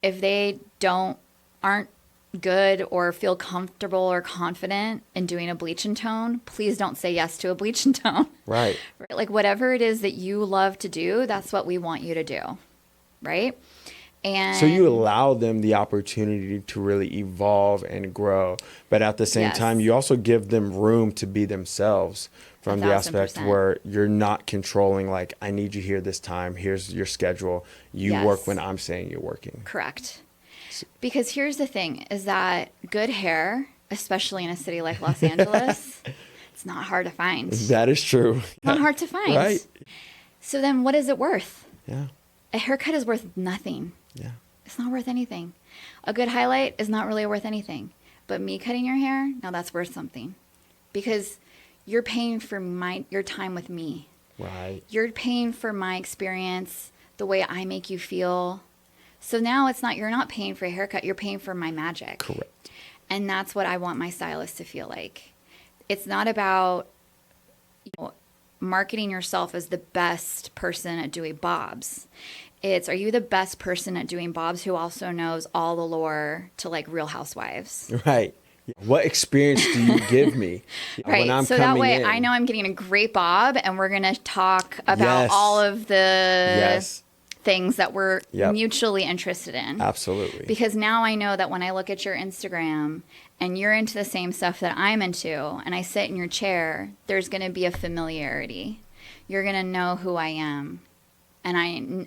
If they aren't good or feel comfortable or confident in doing a bleach and tone, please don't say yes to a bleach and tone. Right. Like whatever it is that you love to do, that's what we want you to do. Right. So you And allow them the opportunity to really evolve and grow, but at the same yes, time, you also give them room to be themselves a from the thousand aspect percent. where you're not controlling, like, I need you here this time. Here's your schedule. You work when Yes, I'm saying you're working. correct. Because here's the thing is that good hair, especially in a city like Los Angeles, it's not hard to find. It's That is true. not hard to find. Right. So then what is it worth? Yeah. A haircut is worth nothing. Yeah. It's not worth anything. A good highlight is not really worth anything. But me cutting your hair, now that's worth something. Because you're paying for your time with me. Right. You're paying for my experience, the way I make you feel. So now you're not paying for a haircut, you're paying for my magic. Correct. And that's what I want my stylist to feel like. It's not about marketing yourself as the best person at doing bobs. Are you the best person at doing bobs who also knows all the lore to like Real Housewives? Right. What experience do you give me Right. when I'm So that coming way in? I know I'm getting a great bob and we're going to talk about Yes. all of the Yes. things that we're Yep. mutually interested in. Absolutely. Because now I know that when I look at your Instagram and you're into the same stuff that I'm into and I sit in your chair, there's going to be a familiarity. You're going to know who I am. And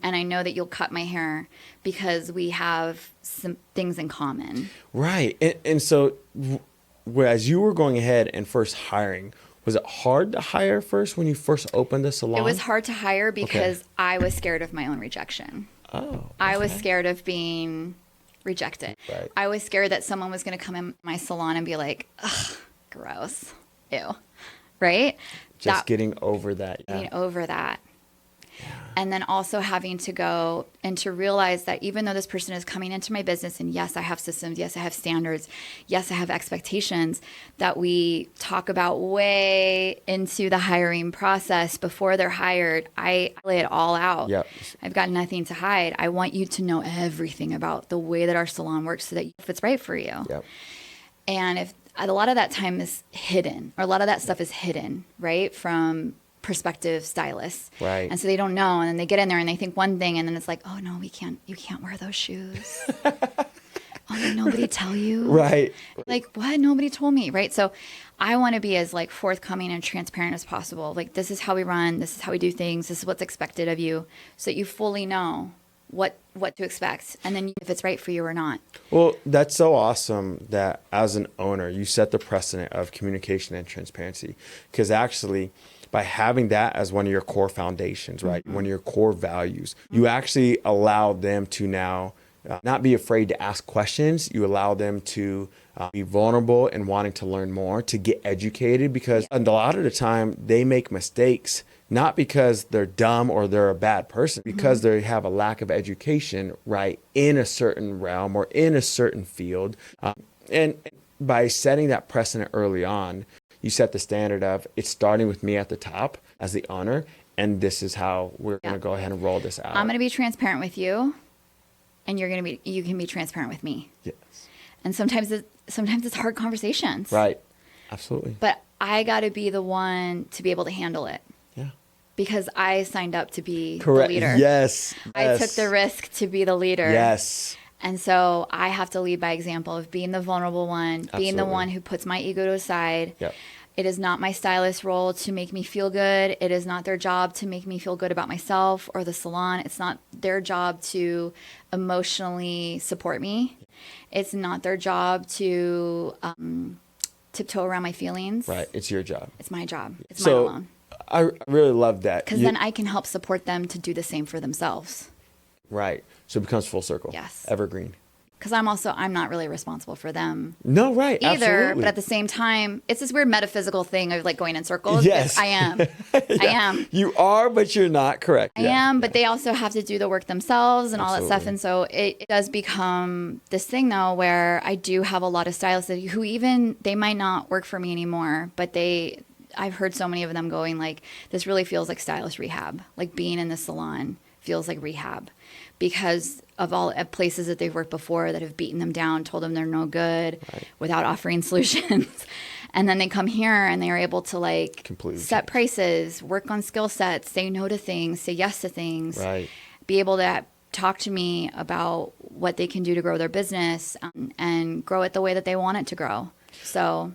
I know that you'll cut my hair because we have some things in common. Right. And so, whereas you were going ahead and first hiring, was it hard to hire first when you first opened the salon? It was hard to hire because I was scared of my own rejection. I was scared of being rejected. Right. I was scared that someone was going to come in my salon and be like, ugh, gross. Ew. Right? Just getting over that. Yeah. Getting over that. And then also having to go and to realize that even though this person is coming into my business and yes, I have systems, yes, I have standards, yes, I have expectations that we talk about way into the hiring process before they're hired, I lay it all out. Yep. I've got nothing to hide. I want you to know everything about the way that our salon works so that if it's right for you. Yep. And if a lot of that time is hidden or a lot of that stuff is hidden, right? From prospective stylists. Right. And so they don't know. And then they get in there and they think one thing and then it's like, oh no, you can't wear those shoes. Oh, did nobody tell you? Right. Like what? Nobody told me. Right. So I want to be as like forthcoming and transparent as possible. Like this is how we run. This is how we do things. This is what's expected of you so that you fully know what to expect. And then if it's right for you or not. Well, that's so awesome that as an owner, you set the precedent of communication and transparency. Because actually, by having that as one of your core foundations, right? Mm-hmm. One of your core values, you actually allow them to now not be afraid to ask questions. You allow them to be vulnerable and wanting to learn more, to get educated, because a lot of the time they make mistakes, not because they're dumb or they're a bad person, because they have a lack of education, right, in a certain realm or in a certain field. And by setting that precedent early on, you set the standard of it's starting with me at the top as the owner, and this is how we're going to go ahead and roll this out. I'm going to be transparent with you, and you can be transparent with me. Yes. And sometimes it's hard conversations. Right. Absolutely. But I got to be the one to be able to handle it. Yeah. Because I signed up to be Correct. the leader. Yes. I took the risk to be the leader. Yes. And so I have to lead by example of being the vulnerable one, being the Absolutely. one who puts my ego to the side. Yep. It is not my stylist role to make me feel good. It is not their job to make me feel good about myself or the salon. It's not their job to emotionally support me. It's not their job to tiptoe around my feelings. Right. It's your job. It's my job. It's mine alone. I really love that. Because then I can help support them to do the same for themselves. Right. So it becomes full circle. Yes. Evergreen. Because I'm not really responsible for them No, right. either. Absolutely. But at the same time, it's this weird metaphysical thing of like going in circles. Yes. I am. Yeah. I am. You are, but you're not. Correct. I am, but they also have to do the work themselves and all that stuff. Absolutely. And so it does become this thing though, where I do have a lot of stylists who even, they might not work for me anymore, but I've heard so many of them going like, this really feels like stylist rehab. Like being in the salon feels like rehab because of all places that they've worked before that have beaten them down, told them they're no good without offering solutions. And then they come here and they are able to like Completely set change. prices, work on skill sets, say no to things, say yes to things, Right. be able to talk to me about what they can do to grow their business, and grow it the way that they want it to grow. So